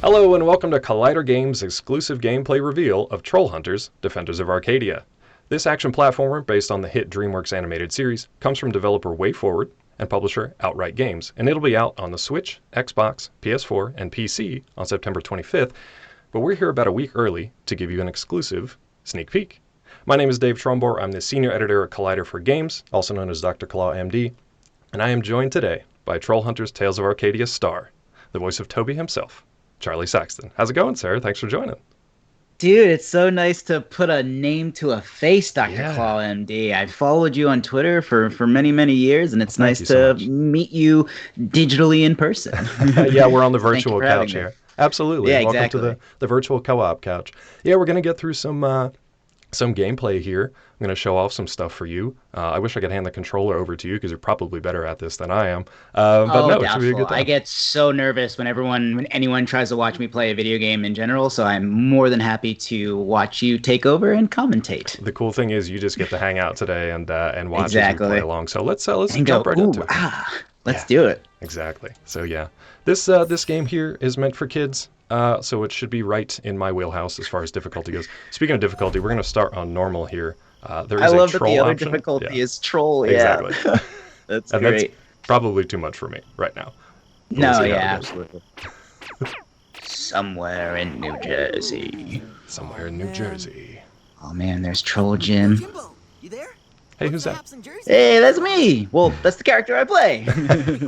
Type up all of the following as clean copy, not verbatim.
Hello and welcome to Collider Games' exclusive gameplay reveal of Trollhunters, Defenders of Arcadia. This action platformer, based on the hit DreamWorks animated series, comes from developer Wayforward and publisher Outright Games, and it'll be out on the Switch, Xbox, PS4, and PC on September 25th, but we're here about a week early to give you an exclusive sneak peek. My name is Dave Trombor. I'm the senior editor at Collider for Games, also known as Dr. Claw MD, and I am joined today by Trollhunters Tales of Arcadia star, the voice of Toby himself, Charlie Saxton. How's it going, sir? Thanks for joining. Dude, it's so nice to put a name to a face, Dr. Claw MD. I've followed you on Twitter for many, many years, and it's nice to meet you digitally in person. Yeah, we're on the virtual couch here. Absolutely. Yeah, Welcome exactly. to the virtual co-op couch. Yeah, we're going to get through some gameplay here. I'm going to show off some stuff for you. I wish I could hand the controller over to you because you're probably better at this than I am. But no, it should be a good time. I get so nervous when anyone tries to watch me play a video game in general, so I'm more than happy to watch you take over and commentate. The cool thing is you just get to hang out today and watch as we play along. So let's jump right into it. Let's do it. Exactly. So yeah, this game here is meant for kids. So it should be right in my wheelhouse as far as difficulty goes. Speaking of difficulty, we're going to start on normal here. There is I love a troll that the other option. difficulty is troll. Exactly. That's and great. That's probably too much for me right now. But No, we'll see yeah, how it goes. absolutely. Somewhere in New Jersey. Somewhere in New Jersey. Oh man, there's Troll Jim. Jimbo, you there? Hey, who's that? Hey, that's me. Well, that's the character I play.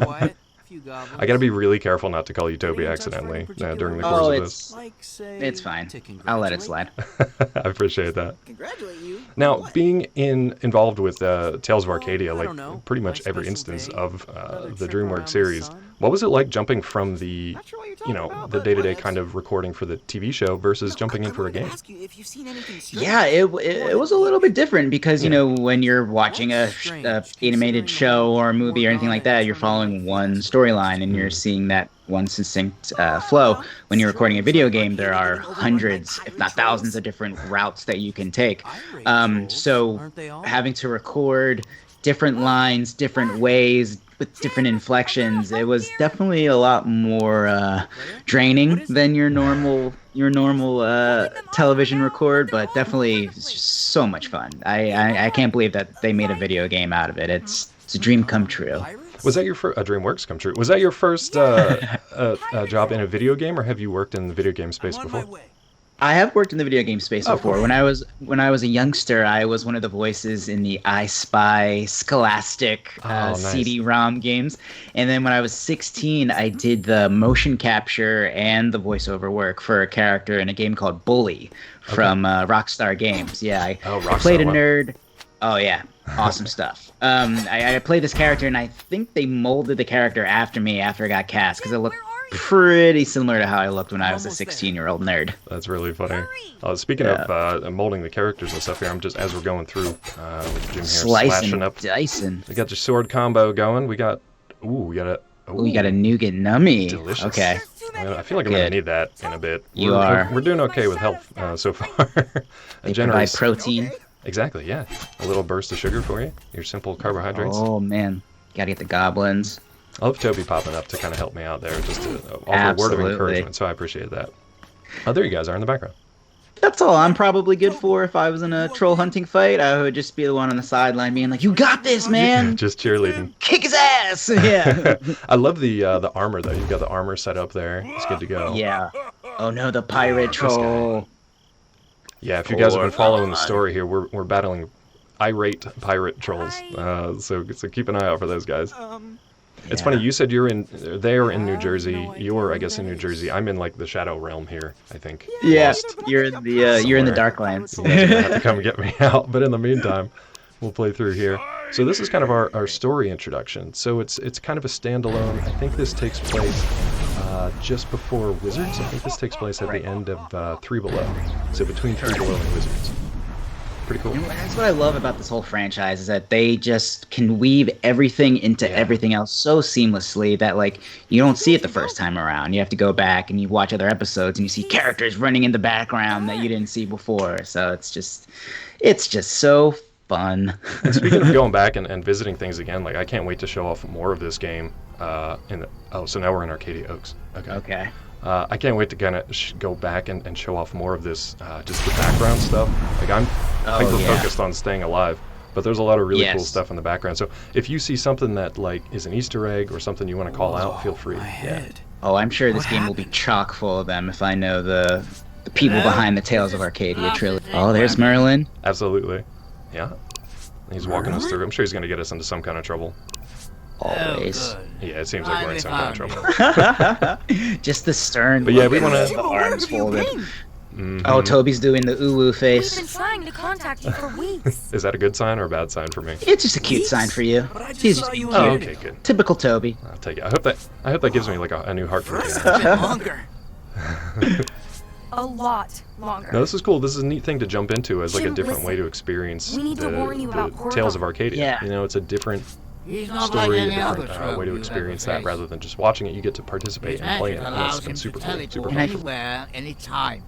Quiet. Few goblins. I gotta be really careful not to call you Toby accidentally during the course of this. Like, say, It's fine. to I'll let it congratulate- slide. I appreciate that. Congratulate you. Now, What? being involved with Tales of Arcadia, I like don't know. pretty much My every special instance day. of Another the trip DreamWorks around the series, sun. what was it like jumping from the, Not sure what you're you talking know, about, the but day-to-day let's- kind of recording for the TV show versus jumping in for a game? Ask you if you've seen anything strange. Yeah, it was a little bit different because, you know, when you're watching a animated show or a movie or anything like that, you're following one storyline and you're seeing that one succinct flow. When you're recording a video game, there are hundreds, if not thousands, of different routes that you can take. So having to record different lines, different ways, with different inflections, it was definitely a lot more draining than your normal television record, but definitely it's just so much fun. I can't believe that they made a video game out of it. It's a dream come true. Was that your first DreamWorks come true? Was that your first job in a video game, or have you worked in the video game space before? I have worked in the video game space before. Cool. When I was a youngster, I was one of the voices in the I Spy Scholastic Nice. CD-ROM games. And then when I was 16, I did the motion capture and the voiceover work for a character in a game called Bully from Rockstar Games. Yeah, I Rockstar, played a wow. nerd. Oh yeah, awesome stuff. I played this character, and I think they molded the character after me after I got cast because it looked pretty similar to how I looked when I was a 16-year-old nerd. That's really funny. Speaking of molding the characters and stuff here, I'm just, as we're going through with Jim here, slashing up. Dicing. We got the sword combo going. We got a nougat nummy. delicious. Okay. I feel like I'm gonna need that in a bit. We're doing okay with health so far. They provide protein. Exactly, yeah. A little burst of sugar for you. Your simple carbohydrates. Oh man, gotta get the goblins. I love Toby popping up to kind of help me out there, just to offer a word of encouragement. So I appreciate that. Oh, there you guys are in the background. That's all I'm probably good for. If I was in a troll hunting fight, I would just be the one on the sideline being like, "You got this, man! Just cheerleading. Kick his ass!" Yeah. I love the armor though. You've got the armor set up there. It's good to go. Yeah. Oh no, the pirate troll. Yeah, if you guys have been following the story here, we're battling irate pirate trolls. So keep an eye out for those guys. It's funny, you said they're in New Jersey. You're, I guess, in New Jersey. I'm in like the Shadow Realm here, I think. Yeah, Lost you're in the Darklands. You guys are gonna have to come get me out. But in the meantime, we'll play through here. So this is kind of our story introduction. So it's kind of a standalone. I think this takes place just before Wizards. I think this takes place at the end of 3 Below. So between 3 Below and Wizards. Pretty cool. And that's what I love about this whole franchise, is that they just can weave everything into everything else so seamlessly that, like, you don't see it the first time around. You have to go back and you watch other episodes and you see characters running in the background that you didn't see before. So it's just so fun. And speaking of going back and visiting things again, like, I can't wait to show off more of this game. So now we're in Arcadia Oaks. Okay. I can't wait to kind of go back and show off more of this, just the background stuff. Like I'm hyper-focused on staying alive, but there's a lot of really cool stuff in the background. So if you see something that like is an Easter egg or something you want to call out, feel free. Oh, I'm sure this game will be chock full of them if I know the people behind the Tales of Arcadia trilogy. Oh, there's Merlin. Absolutely. Yeah. He's walking us through. I'm sure he's going to get us into some kind of trouble. Always. Yeah, it seems like we're in some kind of trouble. Just the stern. But yeah, we want to. The arms folded. Oh, Toby's doing the ooh face. We've been trying to contact you for weeks. Is that a good sign or a bad sign for me? It's just a cute sign for you. He's okay, good. Typical Toby. I'll take it. I hope that gives me like a new heart for you. Longer. A lot longer. No, this is cool. This is a neat thing to jump into as like a different way to experience the Tales of Arcadia. Yeah. You know, it's a different story, a different way to experience that rather than just watching it. You get to participate and play it. And that's been super cool, super fun. Anywhere, anytime.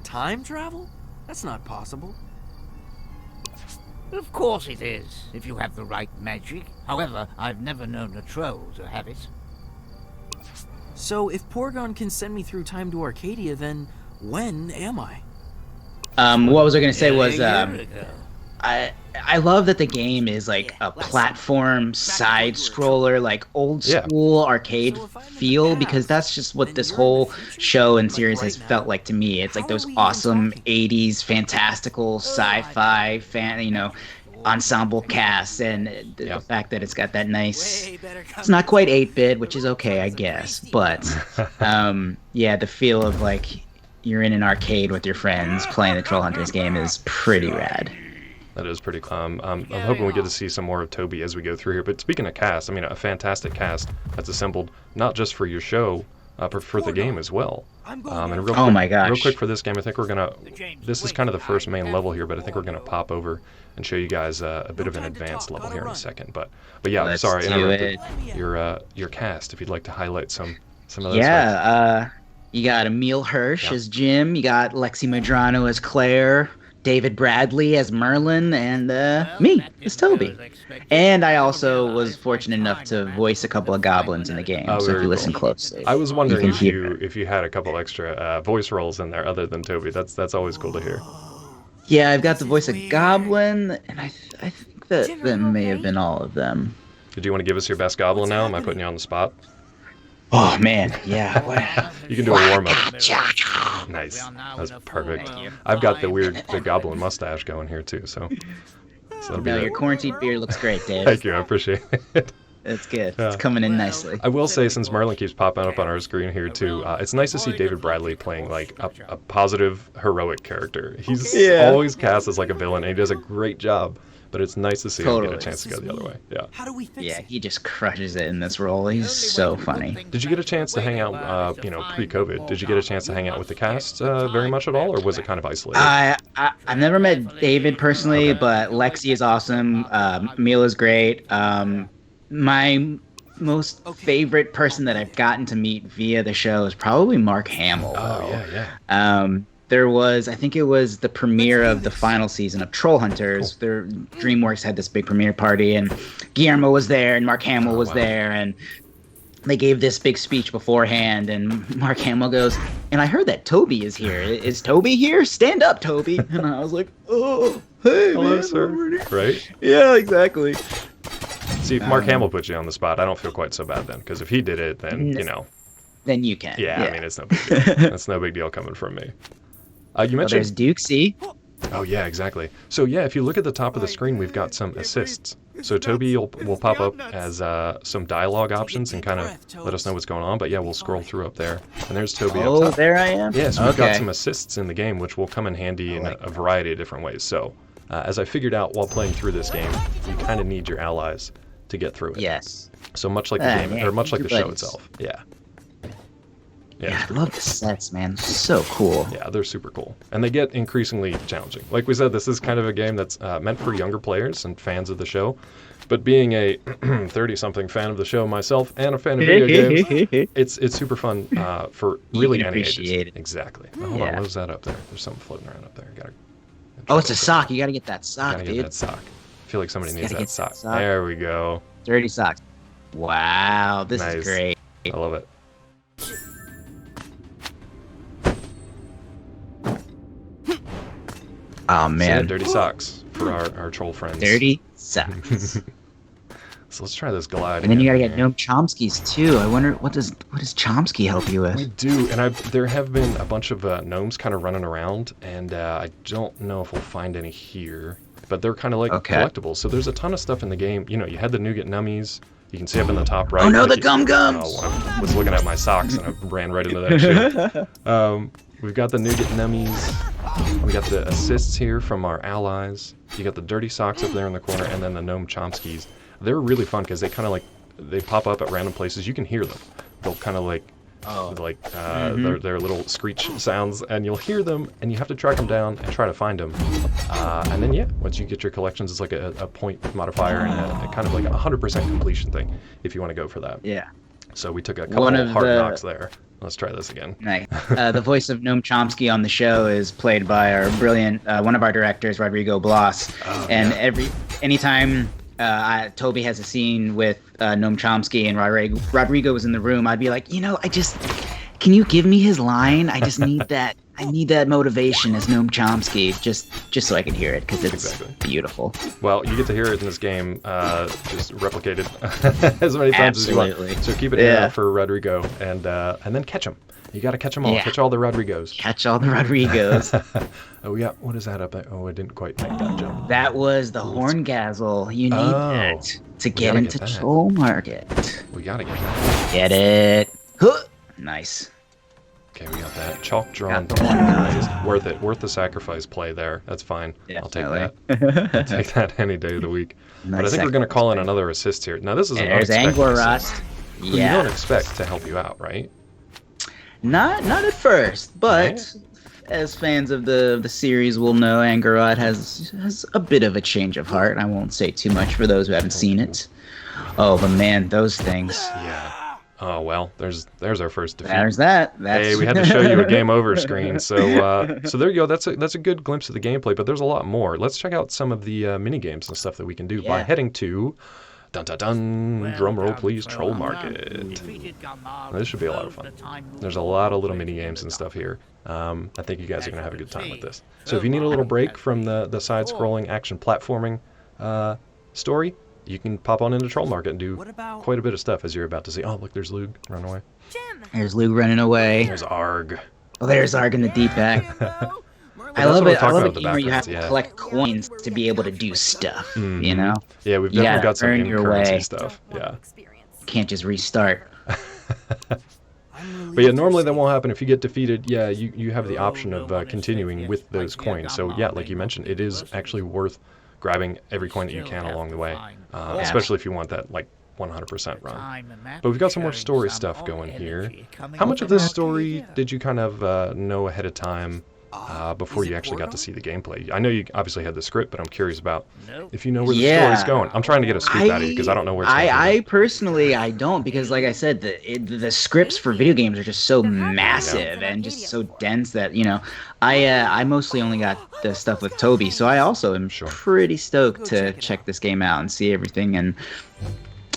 Time travel? That's not possible. Of course it is, if you have the right magic. However, I've never known a troll to have it. So if Porgon can send me through time to Arcadia, then when am I? What was I gonna say was A year ago. I love that the game is like a platform side scroller, like old school arcade feel, because that's just what this whole show and series has felt like to me. It's like those awesome 80s fantastical sci-fi ensemble cast, and the fact that it's got that nice, it's not quite 8-bit, which is okay, I guess, but the feel of like you're in an arcade with your friends playing the Trollhunters game is pretty rad. That is pretty cool. I'm hoping we get to see some more of Toby as we go through here. But speaking of cast, I mean, a fantastic cast that's assembled not just for your show, but for the game as well. And real quick, my gosh. Real quick for this game, I think we're gonna. This is kind of the first main level here, but I think we're gonna pop over and show you guys a bit of an advanced level here in a second. But yeah, Let's sorry, do interrupted it. your cast. If you'd like to highlight some of those. Yeah, you got Emil Hirsch as Jim. You got Lexi Medrano as Claire. David Bradley as Merlin, and me as Toby. And I also was fortunate enough to voice a couple of goblins in the game, so if you listen closely. I was wondering if you had a couple extra voice roles in there other than Toby. That's always cool to hear. Yeah, I've got the voice of Goblin, and I think that may have been all of them. Do you want to give us your best goblin now? Am I putting you on the spot? Oh, man, yeah. You can do a warm-up. Nice. That's perfect. I've got the goblin mustache going here, too, so that'll be your quarantine beard looks great, Dave. Thank you, I appreciate it. It's good. It's coming in nicely. I will say, since Merlin keeps popping up on our screen here, too, it's nice to see David Bradley playing, like, a positive, heroic character. He's always cast as, like, a villain, and he does a great job. But it's nice to see him get a chance to go the other way. Yeah. How do we fix it? He just crushes it in this role. He's so funny. Did you get a chance to hang out, pre-COVID? Did you get a chance to hang out with the cast very much at all, or was it kind of isolated? I've never met David personally, but Lexi is awesome. Mila's great. My most favorite person that I've gotten to meet via the show is probably Mark Hamill. Oh, yeah. There was, I think it was the premiere of the final season of Trollhunters. Cool. DreamWorks had this big premiere party, and Guillermo was there, and Mark Hamill was there, and they gave this big speech beforehand, and Mark Hamill goes, and I heard that Toby is here. Is Toby here? Stand up, Toby. And I was like, oh, hey, hello, man, sir. Right? Yeah, exactly. See, if Mark Hamill put you on the spot, I don't feel quite so bad then, because if he did it, then, Then you can. Yeah, I mean, it's no big deal. That's no big deal coming from me. You mentioned. There's Dukesy. Oh yeah, exactly. So yeah, if you look at the top of the screen, we've got some assists. So Toby will pop up as some dialogue options and kind of let us know what's going on. But yeah, we'll scroll through up there, and there's Toby up top. Oh, there I am. Yeah, so we've got some assists in the game, which will come in handy in a variety of different ways. So as I figured out while playing through this game, you kind of need your allies to get through it. Yes. So much like the game, or much like the show itself. Yeah. Yeah, I love the sets, man. So cool. Yeah, they're super cool. And they get increasingly challenging. Like we said, this is kind of a game that's meant for younger players and fans of the show. But being a 30-something fan of the show myself and a fan of video games, it's super fun for really any ages. Exactly. Now, hold on, what is that up there? There's something floating around up there. Oh, it's a sock. You gotta get that sock, dude. Get that sock. I feel like somebody needs that sock. There we go. Dirty socks. Wow, this is great. I love it. Oh, So, yeah, man. dirty socks for our troll friends. Dirty socks. So let's try this glide. And then you gotta again get here. Gnome Chomsky's too. I wonder what does Chomsky help you We with? do, and there have been a bunch of gnomes kind of running around, and I don't know if we'll find any here, but they're kind of like Okay. collectibles. So there's a ton of stuff in the game. You know, you had the nougat nummies. You can see up in the top right. Oh no, like the Gum Gums! Oh, I was looking at my socks and I ran right into that shit. We've got the nougat nummies. We got the assists here from our allies. You got the dirty socks up there in the corner, and then the gnome Chomskys. They're really fun because they kind of like they pop up at random places. You can hear them. They'll kind of like their little screech sounds, and you'll hear them, and you have to track them down and try to find them. And then yeah, once you get your collections, it's like a point modifier and a kind of like a 100% completion thing if you want to go for that. Yeah. So we took a couple One of of hard the- knocks there. Let's try this again. Nice. The voice of Noam Chomsky on the show is played by our brilliant, one of our directors, Rodrigo Blas. And anytime Toby has a scene with Noam Chomsky and Rodrigo was in the room, I'd be like, can you give me his line? I just need that. I need that motivation as Noam Chomsky, just so I can hear it, because it's Exactly. beautiful. Well, you get to hear it in this game, just replicated as many times as you Absolutely. want. So keep it Yeah. for Rodrigo, and then catch them. You got to catch them all. Yeah. Catch all the Rodrigos. Catch all the Rodrigos. We got, what is that up there? Oh, I didn't quite make that jump. That was the Horngazzle. You need that to get gotta into get that. Troll Market. We got to get that. Get it. Huh. Nice. Okay, we got that. Chalk drawn. Got the one. Nice. Worth it. Worth the sacrifice play there. That's fine. I'll take that. I'll take that any day of the week. But I think we're going to call in another assist here. Now, this is an There's unexpected Angor assist, Rot. who you Yeah. don't expect to help you out, right? Not at first, but Right. as fans of the series will know, Angor Rot has a bit of a change of heart. I won't say too much for those who haven't seen it. Oh, but man, those things. Yeah. Oh, well, there's our first defeat. There's that. That's... Hey, we had to show you a game over screen, so there you go. That's a good glimpse of the gameplay, but there's a lot more. Let's check out some of the mini games and stuff that we can do by Yeah. heading to dun dun dun. Well Drum roll, done, please. Troll Trollhunter. Market. Defeated Gunmar This should be a lot of for fun. the time There's a lot of little mini games and stuff here. I think you guys are gonna have a good time with this. So Oh if you need a little break from the side-scrolling action platforming story, you can pop on into Troll Market and do What about quite a bit of stuff, as you're about to see. Oh, look, there's Lug. Run away. Jim! There's Lou running away. There's Arg. Oh, there's Arg in the deep back. I that's love what I'm it. I talking love a about, the game where you have backgrounds, to yeah. collect coins to be able to do stuff. Mhm. You know, Yeah, we've You definitely gotta got some earn your in-currency way. stuff. Yeah. you can't just restart. But yeah, normally that won't happen if you get defeated. Yeah, you have the option of continuing with those coins. So yeah, like you mentioned, it is actually worth grabbing every coin that you can along the way, especially if you want that like 100% run. But we've got some more story stuff going here. How much of this story did you kind of know ahead of time before you actually got to see the gameplay? I know you obviously had the script, but I'm curious about if you know where the Yeah. story's going. I'm trying to get a scoop out of you because I don't know where it's going. I personally I don't, because like I said, the scripts for video games are just so massive and just so dense that I mostly only got the stuff with Toby, so I also am pretty stoked to check this game out and see everything, and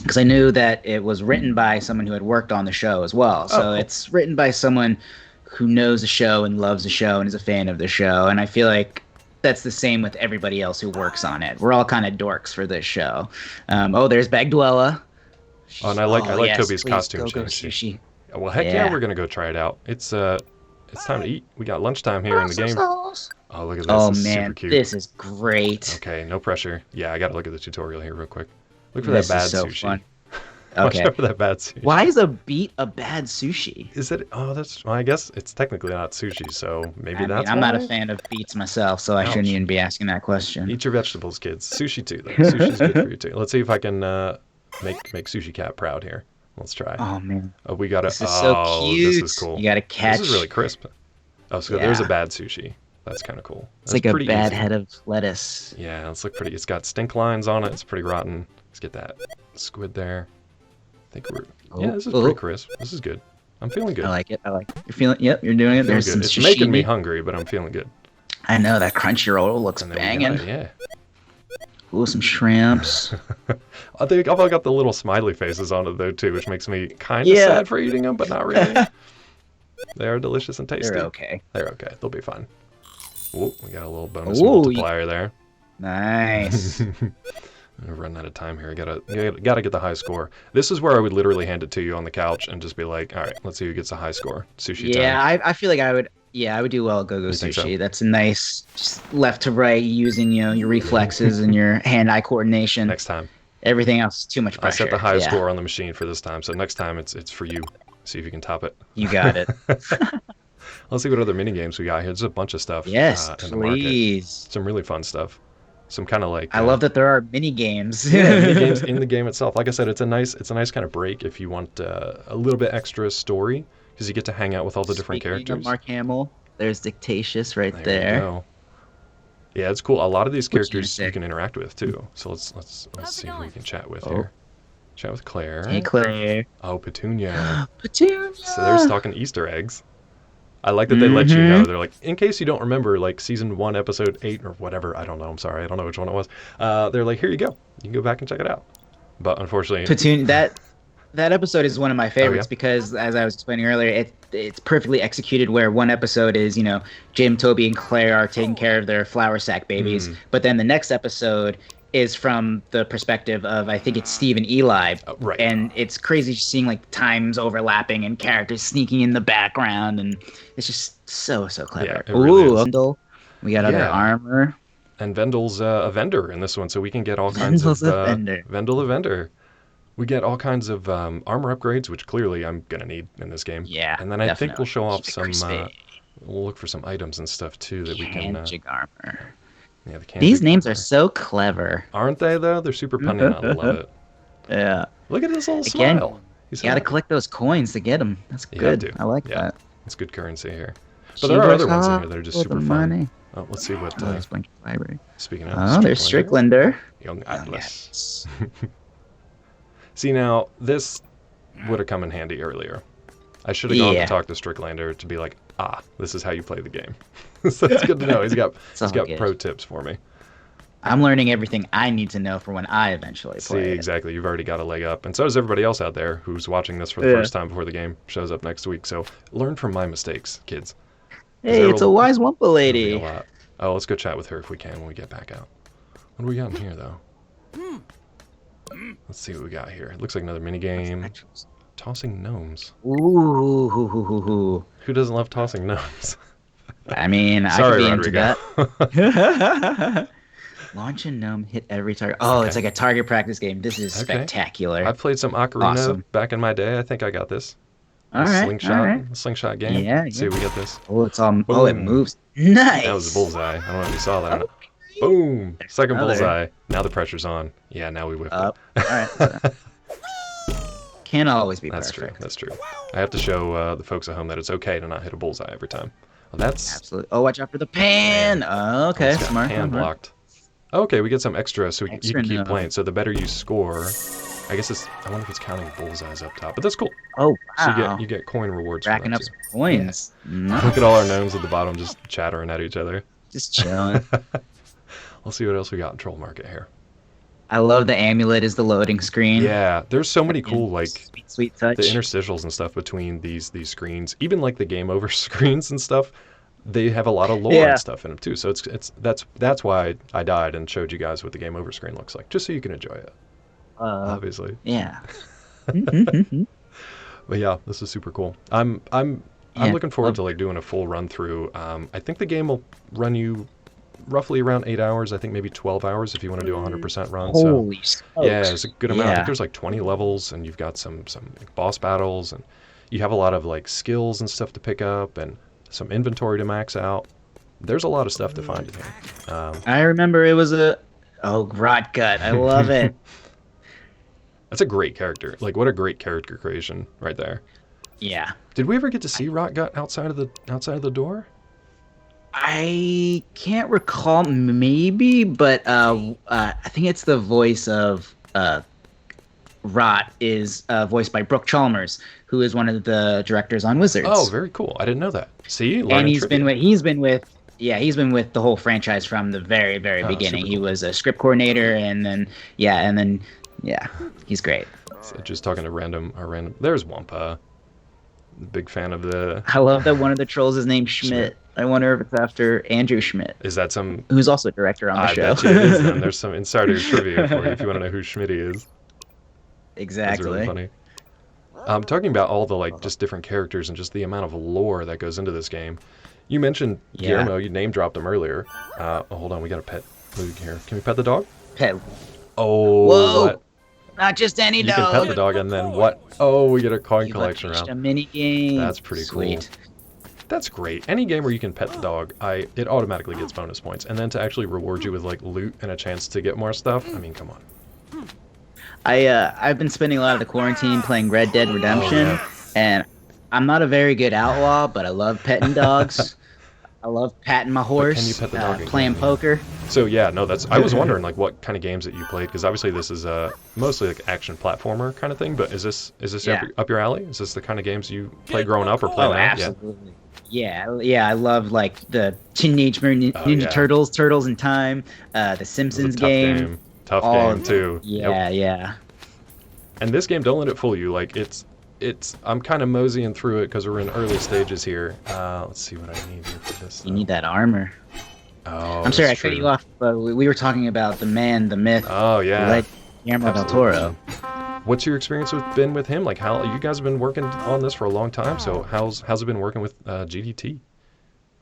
because I knew that it was written by someone who had worked on the show as well, so it's written by someone who knows the show and loves the show and is a fan of the show, and I feel like that's the same with everybody else who works on it. We're all kind of dorks for this show. There's Bagdwella. Oh, and I like yes, Toby's please costume go change. sushi. Well, heck yeah, Yeah. we're gonna go try it out. It's time to eat. We got lunchtime here in the game. Oh, look at this. Oh This is man, super cute. this is great. Okay, no pressure. Yeah, I gotta look at the tutorial here real quick. Look for This that bad is so sushi. fun. Watch Okay. out for that bad sushi. Why is a beet a bad sushi? Is it? Oh, that's. Well, I guess it's technically not sushi, so maybe I mean, that's. I'm not a why? fan of beets myself, so I shouldn't Ouch. even be asking that question. Eat your vegetables, kids. Sushi too, though. Sushi's good for you too. Let's see if I can make Sushi Cat proud here. Let's try. Oh man, We gotta. this is so cute. This is cool. You gotta catch. This is really crisp. Oh, so there's a Yeah. bad sushi. That's kind of cool. It's That's like a pretty bad easy. head of lettuce. Yeah, it's look pretty. It's got stink lines on it. It's pretty rotten. Let's get that squid there. I think we're. Yeah, this is Oh. pretty crisp. This is good. I'm feeling good. I like it. You're feeling. Yep, you're doing it. Feeling There's good. some It's sashimi. making me hungry, but I'm feeling good. I know that Crunchyroll looks And then we banging. got it, yeah. Ooh, some shrimps. I think I've got the little smiley faces on it though too, which makes me kind of Yeah. sad for eating them, but not really. They are delicious and tasty. They're okay. They're okay. They'll be fine. Ooh, we got a little bonus Ooh, multiplier there. Nice. I'm running out of time here. Gotta get the high score. This is where I would literally hand it to you on the couch and just be like, all right, let's see who gets the high score. Sushi time. Yeah, I feel like I would. Yeah, I would do well at Go-Go think Sushi. so? That's a nice just left to right using your reflexes and your hand-eye coordination. Next time. Everything else is too much pressure. I set the highest Yeah, score on the machine for this time, so next time it's for you. See if you can top it. you got it. Let's see what other mini games we got here. There's a bunch of stuff. Yes, in the market. please. Some really fun stuff. Some kind of like. I love that there are mini games. Yeah, mini games in the game itself. Like I said, it's a nice kind of break if you want a little bit extra story because you get to hang out with all the different Speaking characters. of Mark Hamill, there's Dictatious right There there. you go. Yeah, it's cool. A lot of these What's characters your you can interact with too. So let's How's see it who we going? can chat with Oh. here. Chat with Claire. Hey, Claire. Oh, Petunia. Petunia. So they're stocking Easter eggs. I like that they let you Mm-hmm. know. They're like, in case you don't remember, like season 1, episode 8 or whatever. I don't know. I'm sorry. I don't know which one it was. They're like, here you go. You can go back and check it out. But unfortunately, Petunia. That episode is one of my favorites yeah? because, as I was explaining earlier, it's perfectly executed. Where one episode is, Jim, Toby, and Claire are taking care of their flour sack babies, but then the next episode is from the perspective of, I think it's Steve and Eli, right. and it's crazy just seeing like times overlapping and characters sneaking in the background, and it's just so clever. Yeah, it really is. Vendel. We got other Yeah. armor. And Vendel's a vendor in this one, so we can get all kinds of... Vendel's a vendor. Vendel a vendor. We get all kinds of armor upgrades, which clearly I'm going to need in this game. Yeah, And then I think we'll definitely. show off Keep it some... crispy. we'll look for some items and stuff, too, that we can... Kanjig armor. Yeah, the These Kanjig names armor. are so clever. Aren't they, though? They're super punny, and I love it. Yeah. Look at this little Again, smile. He's You gotta happy. collect those coins to get them. That's You good. do. I like Yeah. that. It's good currency here. But there are other ones in here that are just For super the fun. money. Oh, let's see what... Oh, there's a bunch of library. speaking of... Oh, there's Stricklander. Young Oh, Atlas. yes. See, now, this would have come in handy earlier. I should have gone to Yeah. talk to Stricklander to be like, this is how you play the game. So it's good to know. He's got all good. pro tips for me. I'm learning everything I need to know for when I eventually See, play it. exactly. You've already got a leg up. And so does everybody else out there who's watching this for the Yeah. first time before the game shows up next week. So learn from my mistakes, kids. Hey, there it's a will- wise Wumpa There'll be lady. a lot. Oh, let's go chat with her if we can when we get back out. What do we got in here, though? Let's see what we got here. It looks like another mini game. Tossing gnomes. Ooh. Who doesn't love tossing gnomes? I mean, Sorry, I could be Rodrigo. into that. Launch a gnome, hit every target. Oh, it's like a target practice game. This is Okay. spectacular. I played some Ocarina Awesome. back in my day. I think I got this. All right, Slingshot, all right. slingshot game. Yeah, See, yeah. we get this. Oh, it's all. Oh, it Boom. moves. Nice. That was a bullseye. I don't know if you saw that. or not. Boom! Second Another. bullseye. Now the pressure's on. Yeah, now we whipped Up. it. All right. Can't always be That's perfect. true. That's true. I have to show the folks at home that it's okay to not hit a bullseye every time. Well, that's Absolutely. Oh, watch out for the pan. Oh, okay, it's got smart. hand smart. blocked. Okay, we get some extra, so you Extra can keep no. playing. So the better you score, I guess it's. I wonder if it's counting bullseyes up top, but that's cool. Oh, So wow. you get coin rewards. Racking for up that some too. coins. No, Look at all our gnomes at the bottom just chattering at each other. just chilling. Let's see what else we got in Troll Market here. I love the amulet is the loading screen. Yeah, there's so many cool like sweet touch. the interstitials and stuff between these screens. Even like the game over screens and stuff. They have a lot of lore Yeah. and stuff in them too. So that's why I died and showed you guys what the game over screen looks like, just so you can enjoy it. Obviously. Yeah. But yeah, this is super cool. I'm Yeah. looking forward to like doing a full run through. I think the game will run you roughly around 8 hours. I think maybe 12 hours if you want to do a 100% run. Holy So smokes. yeah, it's a good amount. I Yeah. think there's like 20 levels, and you've got some like, boss battles, and you have a lot of like skills and stuff to pick up, and some inventory to max out. There's a lot of stuff to find in here. I remember it was Rot Gut. I love it. That's a great character. Like, what a great character creation right there. Yeah. Did we ever get to see Rotgut outside of the door? I can't recall, maybe, but I think it's the voice of Rot is voiced by Brooke Chalmers, who is one of the directors on Wizards. Oh, very cool. I didn't know that. See, and learning he's been with the whole franchise from the very beginning. super He cool. was a script coordinator, and then he's great. So just talking to random. There's Wampa. Big fan of the. I love that one of the trolls is named Schmidt. I wonder if it's after Andrew Schmidt, Is that some? who's also a director on the I show. bet you it is. Then there's some insider trivia for you if you want to know who Schmidt is. Exactly. That's really funny. Talking about all the like just different characters and just the amount of lore that goes into this game. You mentioned Guillermo. You name dropped him earlier. Hold on, we got a pet Moog here. Can we pet the dog? Pet. Oh, Whoa! what? Not just any You dog. can pet the dog and then what? Oh, we get a coin You collection unleashed round. a mini game. That's pretty Sweet. cool. That's great. Any game where you can pet the dog, it automatically gets bonus points. And then to actually reward you with like loot and a chance to get more stuff, I mean, come on. I've been spending a lot of the quarantine playing Red Dead Redemption, yeah. and I'm not a very good outlaw, but I love petting dogs. I love patting my horse. can you pet the dog again? Playing poker. So yeah, no, I was wondering like what kind of games that you played, because obviously this is mostly like action platformer kind of thing. But is this up your alley? Is this the kind of games you played growing up or played now? Absolutely. Yeah. I love like the Teenage Mutant Ninja Turtles, Turtles in Time, the Simpsons game. Tough game too. Yeah. And this game, don't let it fool you. Like it's. I'm kind of moseying through it because we're in early stages here. Let's see what I need here for this. You need that armor. Oh, I'm sorry I cut you off, but we were talking about the man, the myth. Oh yeah. Guillermo del Toro. What's your experience been with him? Like, how you guys have been working on this for a long time. So how's it been working with GDT?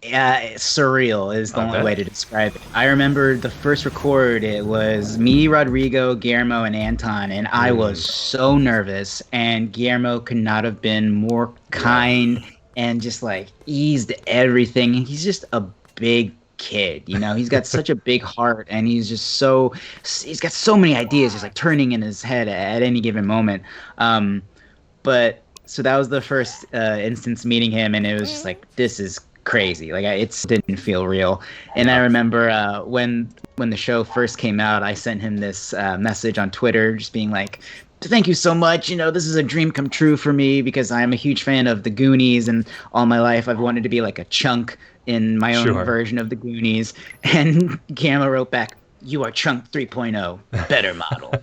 Yeah, surreal is the only way to describe it. I remember the first record, it was me, Rodrigo, Guillermo, and Anton, and I was so nervous, and Guillermo could not have been more kind and just like eased everything. He's just a big kid, you know? He's got such a big heart, and he's got so many ideas just like turning in his head at any given moment. But so that was the first instance meeting him, and it was just like, this is crazy. Like it didn't feel real. And I remember when the show first came out, I sent him this message on Twitter just being like, thank you so much, you know, this is a dream come true for me because I'm a huge fan of the Goonies, and all my life I've wanted to be like a Chunk in my own version of the Goonies. And Guillermo wrote back, you are Chunk 3.0, better model.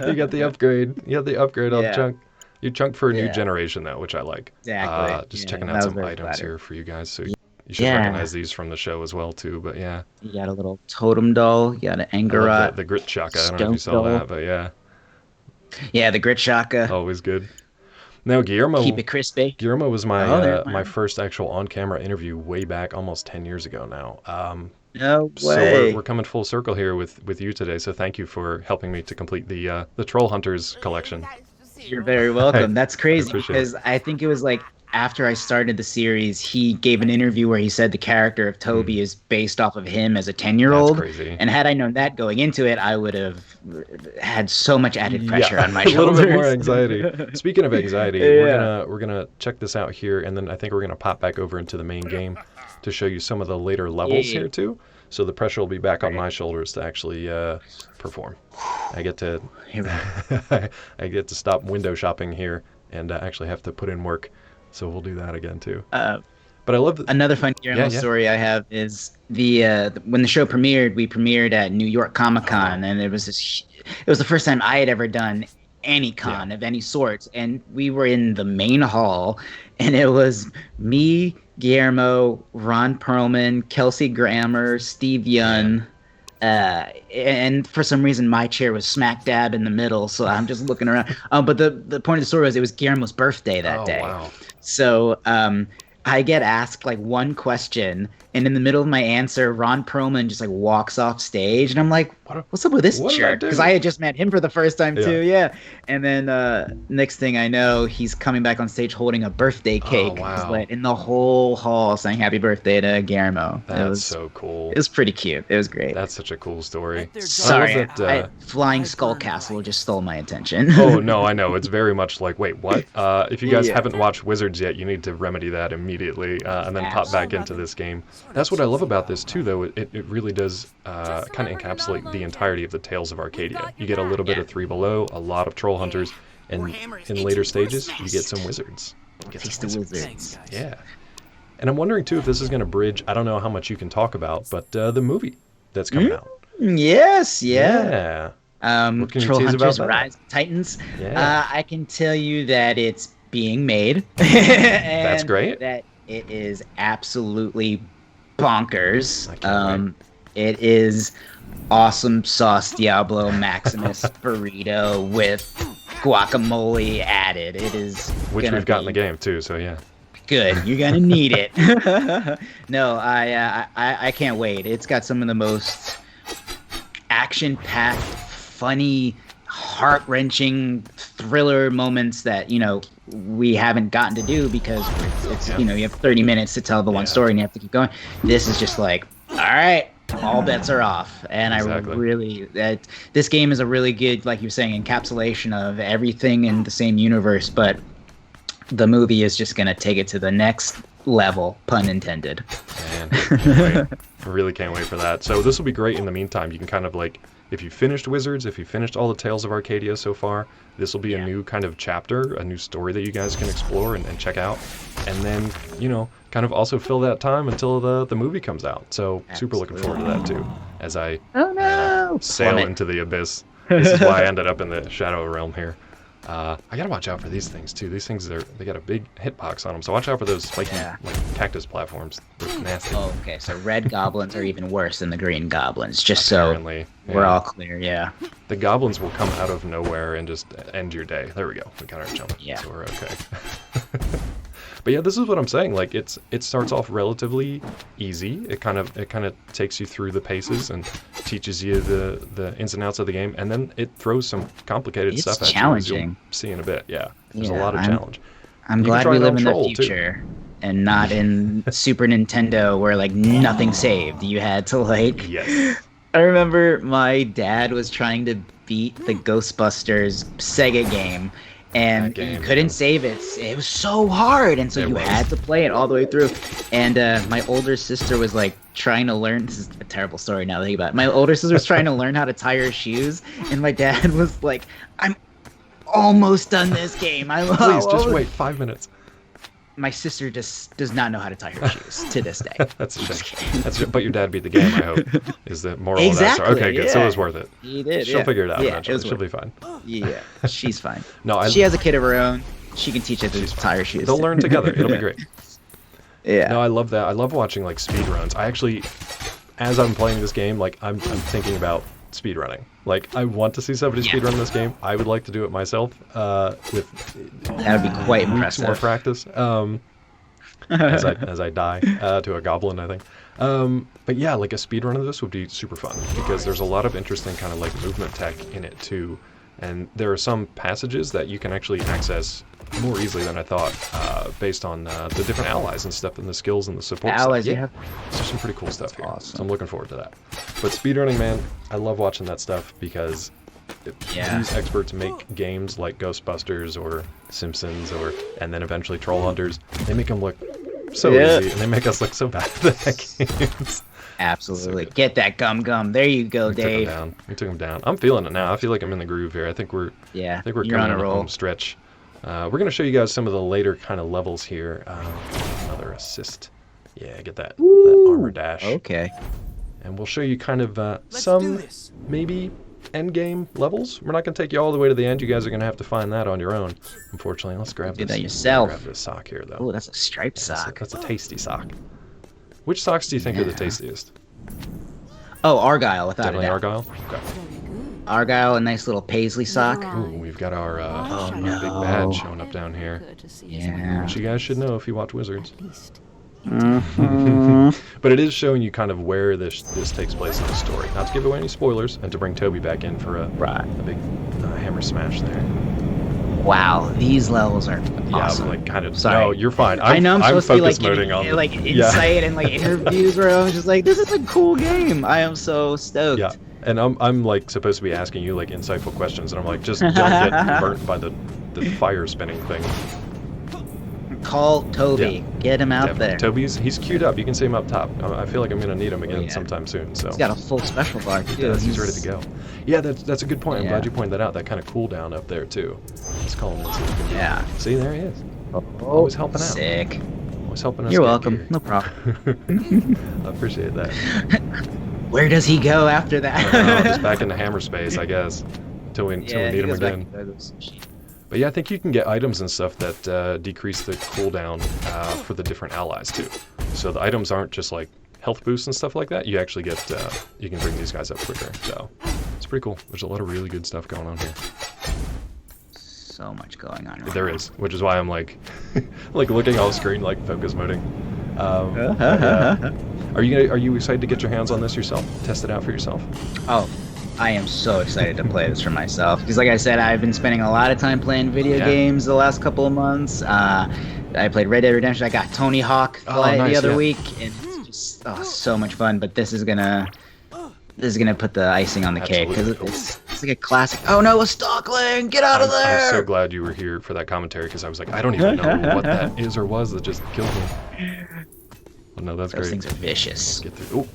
You got the upgrade. You got the upgrade on Chunk. You Chunk for a new generation, though, which I like. Exactly. Just checking out some items here for you guys. So you should recognize these from the show as well, too. But yeah. You got a little totem doll. You got an Angor Rot. The Grit Shaka. I don't know if you saw that, but yeah. Yeah, the Grit Shaka. Always good. Now, Guillermo. Keep it crispy. Guillermo was my first actual on-camera interview way back almost 10 years ago now. No So way. we're coming full circle here with you today. So thank you for helping me to complete the Trollhunters collection. You're very welcome. That's crazy because I think it was like after I started the series, he gave an interview where he said the character of Toby is based off of him as a 10-year-old. That's crazy. And had I known that going into it, I would have had so much added pressure on my shoulders. A little bit more anxiety. Speaking of anxiety, we're gonna check this out here, and then I think we're gonna pop back over into the main game to show you some of the later levels here too. So the pressure will be back on my shoulders to actually perform. I get to I get to stop window shopping here and actually have to put in work. So we'll do that again too. But I love another fun Guillermo story I have is when the show premiered, we premiered at New York Comic Con, and it was the first time I had ever done any con of any sort, and we were in the main hall, and it was me, Guillermo, Ron Perlman, Kelsey Grammer, Steve Yun, and for some reason my chair was smack dab in the middle, so I'm just looking around. But the point of the story was it was Guillermo's birthday that day. Wow. So I get asked like one question, and in the middle of my answer, Ron Perlman just like walks off stage, and I'm like, "What's up with this jerk?" Because I had just met him for the first time too. Yeah. And then next thing I know, he's coming back on stage holding a birthday cake. In the whole hall saying "Happy Birthday" to Guillermo. That's so cool. It was pretty cute. It was great. That's such a cool story. Sorry, Flying Skull Castle just stole my attention. Oh no, I know. It's very much like, wait, what? If you guys haven't watched Wizards yet, you need to remedy that immediately, and then pop back into this game. That's what I love about this too, though. It really does kind of encapsulate the entirety of the Tales of Arcadia. You get a little bit of Three Below, a lot of Trollhunters, and in later stages, you get some wizards. Wizards. Yeah. And I'm wondering too if this is going to bridge. I don't know how much you can talk about, but the movie that's coming out. Yes. Yeah. What can you tease about that? Rise of Titans. Yeah. I can tell you that it's being made. That's great. That It is absolutely bonkers. I can't wait. It is awesome sauce Diablo Maximus burrito with guacamole added. It is Which we've got in the game too, so yeah. good. You're gonna need it. No, I can't wait. It's got some of the most action-packed, funny, heart-wrenching thriller moments that we haven't gotten to do because it's you have 30 minutes to tell the one story and you have to keep going. This is just like, all right, all bets are off, and Exactly. this game is a really good, like you were saying, encapsulation of everything in the same universe, but the movie is just gonna take it to the next level, pun intended. Man, can't wait. I really can't wait for that. So this will be great. In the meantime, you can kind of like, if you finished Wizards, if you finished all the Tales of Arcadia so far, this will be a new kind of chapter, a new story that you guys can explore and check out. And then, kind of also fill that time until the movie comes out. So super looking forward to that too, as I sail Plummet. into the abyss. This is why I ended up in the Shadow Realm here. I gotta watch out for these things too. These things they got a big hitbox on them, so watch out for those spiky like cactus platforms. They're nasty. Oh, okay. So red goblins are even worse than the green goblins. Just Apparently, so we're yeah. all clear. Yeah. The goblins will come out of nowhere and just end your day. There we go. We got our jump. Yeah. So we're okay. But yeah, this is what I'm saying. Like it starts off relatively easy. It kind of takes you through the paces and teaches you the ins and outs of the game, and then it throws some complicated It's stuff at you. As challenging. you'll see in a bit. Yeah. There's a Yeah, lot of challenge. I'm You can glad try we it live on in the Troll, too. future and not in Super Nintendo where like nothing saved. You had to like. Yes. I remember my dad was trying to beat the Ghostbusters Sega game, and That game, you couldn't yeah. save it. It was so hard, and so It you was. had to play it all the way through. And my older sister was like trying to learn. This is a terrible story now that I think about it. My older sister was trying to learn how to tie her shoes, and my dad was like, "I'm almost done this game. Please just wait 5 minutes. My sister just does not know how to tie her shoes to this day. That's a I'm just shame. kidding. But your dad beat the game, I hope, is the moral of that story. Exactly, Okay, good. So it yeah. was worth it. He did. She'll yeah. figure it out Yeah, eventually. was She'll be worth fine. Yeah, she's fine. No, She has a kid of her own. She can teach her to tie her shoes. They'll learn together. It'll be great. Yeah. No, I love that. I love watching like speed runs. I actually, as I'm playing this game, like I'm thinking about speed running. Like I want to see somebody speed run this game. I would like to do it myself with That would be quite weeks more impressive. practice. As I die to a goblin, I think. But yeah, like a speed run of this would be super fun because there's a lot of interesting kind of like movement tech in it too, and there are some passages that you can actually access more easily than I thought, based on the different allies and stuff and the skills and the support. Allies, stuff. yeah. So there's some pretty cool stuff here. awesome. So I'm looking forward to that. But speedrunning, man, I love watching that stuff because Yeah. these experts make games like Ghostbusters or Simpsons and then eventually Trollhunters. They make them look so Yeah. easy, and they make us look so bad at the games. Absolutely. So good. Get that gum. There you go, We Dave. took him down. I'm feeling it now. I feel like I'm in the groove here. I think we're Yeah. you're You're coming on a on the roll. home stretch. We're going to show you guys some of the later kind of levels here. Another assist. Yeah, get that armor dash. Okay. And we'll show you kind of Let's do some this. maybe end game levels. We're not going to take you all the way to the end. You guys are going to have to find that on your own, unfortunately. Let's grab Do this. that yourself. Grab this sock here, though. Oh, that's a striped That's a- sock. That's a tasty sock. Which socks do you think are the Yeah. tastiest? Oh, Argyle, without Definitely a doubt. Argyle? Okay. Argyle, a nice little paisley sock. Ooh, we've got our Oh, big no. badge showing up down here. Yeah. Which you guys should know if you watch Wizards. Mhm. But it is showing you kind of where this takes place in the story. Not to give away any spoilers, and to bring Toby back in for a Right. big hammer smash there. Wow, these levels are Yeah, awesome. like kind of. Sorry. No, you're fine. I know I'm supposed to be like focus giving moding on the- like yeah. insight and like interviews where I was just like, this is a cool game. I am so stoked. Yeah, and I'm like supposed to be asking you like insightful questions, and I'm like, just don't get burnt by the fire spinning thing. Call Toby. Yeah. Get him out Definitely. there. Toby's he's queued up. You can see him up top. I feel like I'm gonna need him again yeah. sometime soon. So He's got a full special bar too. yes, he's ready to go. Yeah, that's a good point. I'm Yeah. glad you pointed that out. That kind of cooldown up there too. Let's call him. Yeah. See, there he is. Oh, Always helping out. Sick. Always helping us. You're get welcome. gear. No problem. I appreciate that. Where does he go after that? Just back into hammer space, I guess. Till we need he him goes back again. to those- But But yeah, I think you can get items and stuff that decrease the cooldown for the different allies too. So the items aren't just like health boosts and stuff like that. You actually get, you can bring these guys up quicker. So it's pretty cool. There's a lot of really good stuff going on here. So much going on right There now. is, which is why I'm like, like looking off screen, like focus moding. Yeah. Are you excited to get your hands on this yourself? Test it out for yourself? Oh, I am so excited to play this for myself. Because like I said, I've been spending a lot of time playing video games the last couple of months. I played Red Dead Redemption. I got Tony Hawk the other week. And it's just so much fun. But this is gonna put the icing on the cake. Because it's like a classic. Oh no, a Stalkling! Get out of there! I'm so glad you were here for that commentary because I was like, I don't even know what that is or was that just killed me. Well, no, that's Those great. things are vicious. Get through. Ooh,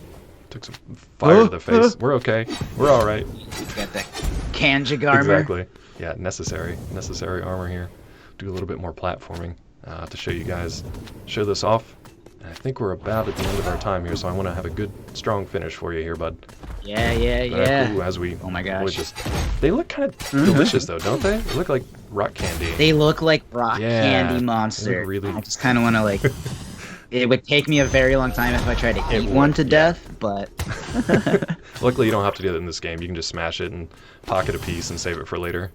took some fire to the face. We're okay. We're all right. Got that Kanjig armor. Exactly. Yeah, necessary armor here. Do a little bit more platforming to show you guys, show this off. And I think we're about at the end of our time here, so I want to have a good, strong finish for you here, bud. Yeah. Ooh, as we Oh my gosh. They look kind of delicious though, don't they? They look like rock candy. They look like rock Yeah, candy they monster. look really- I just kind of want to like. It would take me a very long time if I tried to eat one to death, but. Luckily, you don't have to do that in this game. You can just smash it and pocket a piece and save it for later.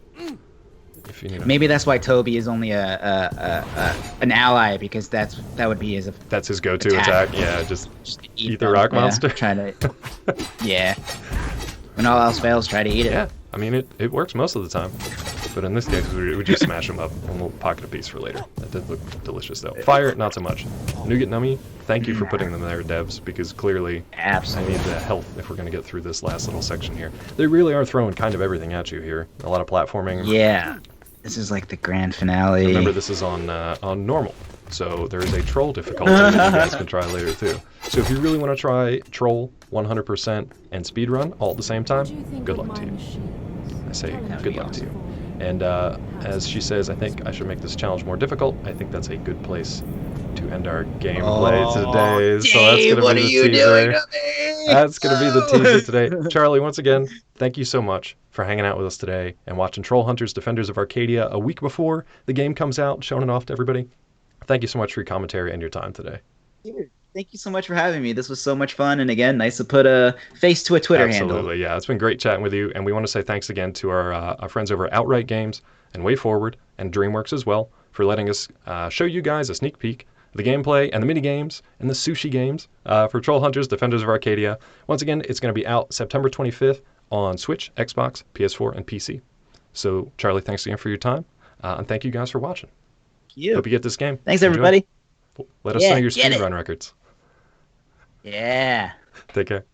If you need it. Maybe that's why Toby is only an ally, because that would be his. That's his go-to attack. Yeah, just eat the rock monster. Try to. Yeah. When all else fails, try to eat it. Yeah, I mean it works most of the time. But in this case, we just smash them up and we'll pocket a piece for later. That did look delicious though. Fire, not so much. Nougat Nummy, thank you for putting them there, devs, because clearly Absolutely. I need the health if we're going to get through this last little section here. They really are throwing kind of everything at you here. A lot of platforming. Yeah. This is like the grand finale. Remember, this is on normal, so there is a troll difficulty that you guys can try later too. So if you really want to try troll 100% and speedrun all at the same time, good luck to you. I say good luck to you. And as she says, I think I should make this challenge more difficult. I think that's a good place to end our gameplay today. So that's Dave, going to be the teaser. That's going to be the teaser today. Charlie, once again, thank you so much for hanging out with us today and watching Trollhunters, Defenders of Arcadia a week before the game comes out, showing it off to everybody. Thank you so much for your commentary and your time today. Thank you so much for having me. This was so much fun, and again, nice to put a face to a Twitter handle. Absolutely, yeah. It's been great chatting with you, and we want to say thanks again to our friends over at Outright Games and Wayforward and DreamWorks as well for letting us show you guys a sneak peek of the gameplay and the mini games and the sushi games for Trollhunters, Defenders of Arcadia. Once again, it's going to be out September 25th on Switch, Xbox, PS4, and PC. So, Charlie, thanks again for your time, and thank you guys for watching. Hope you get this game. Thanks, Enjoy. everybody. Let us know your speedrun records. Yeah. Take care.